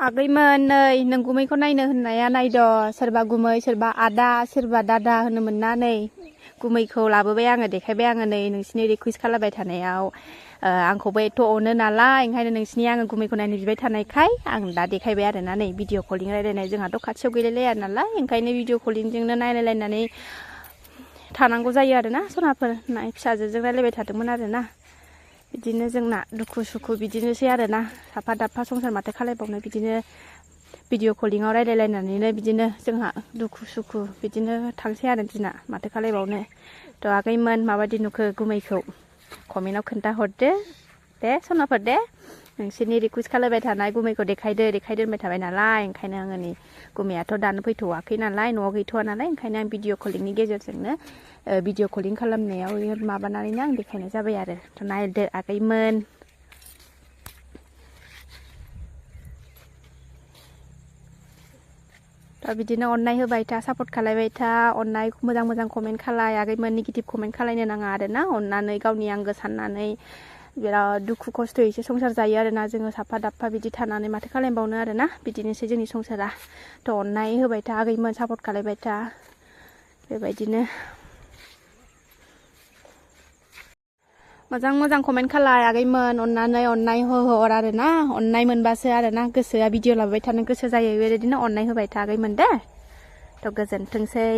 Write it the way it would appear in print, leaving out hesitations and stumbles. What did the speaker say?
आगैमोन नै नों गुमैखौ नायनो होननाया नायद' सोरबा गुमै सोरबा आदा सोरबा दादा होनोमोन ना नै गुमैखौ लाबोबाय आङो देखायबाय आङो नै नोंसिनि रिकुवेस्ट खालामबाय थानायाव आंखौबो एथ' अनो नालाय ओंखायनो नोंसिनि आङो गुमैखौ नायनो बिबाय थानायखाय आं दा देखायबाय आरोना नै भिडिअ कलिं रायलायनाय जोंहाथ' खाथियाव गैलायलाया नालाय ओंखायनो भिडिअ कलिंजोंनो नायलायलायनानै थानांगौ जायो आरोना सनाफोर नाय फिसाजोजों रायलायबाय थादोंमोन आरोना बिदिनो जोंना दुखु सुखु बिदिनोसै आरोना साफा दाफा संसार माथो खालायबावनो बिदिनो भिडिअ कलिंआव रायलायलायनानैनो बिदिनो जोंहा दुखु सुखु बिदिनो थांसै आरो दिना माथो खालायबावनो थ' आगैमोन माबायदि नुखो गुमैखौ कमेन्टआव खोन्थाहरदो दे सनाफोर दे नोंसोरनि रिकुवेस्ट खालायबाय थानाय गुमैखौ देखायदो होनबाय थाबाय नालाय ओंखायनो आङो नै गुमैयाथ' दानो फैथ'वाखै नालाय न'आव गैथ'वा नालाय ओंखायनो आं भिडिअ कलिंनि गेजेरजोंनो भिडिअ कलिं खालामनायाव माबानानैनो आं देखायनाय जाबाय आरो थ' नायदो आगैमोन थ' बिदिनो अननाय होबाय था सापर्ट खालायबाय था अननाय मोजां मोजां कमेन्ट खालाय आगैमोन नेगेटिभ कमेन्ट खालायनो नाङा आरोना अननानै गावनि आंगो साननानै बिराद दुखु खस्थ'यैसो संसार जायो आरोना जोङो साफा दाफा बिदि थानानै माथो खालामबावनो आरोना बिदिनोसै जोंनि संसारा थ' अननाय होबाय था आगैमोन सापर्ट खालायबाय था बेबायदिनो मोजां मोजां कमेन्ट खालाय आगैमोन अननानै अननाय हर आरोना अननाय मोनबासो आरोना गोसोआ भिडिअ लाबोबाय थानो गोसो जायो बेबायदिनो अननाय होबाय था आगैमोन दे थ' गोजोनथोंसै।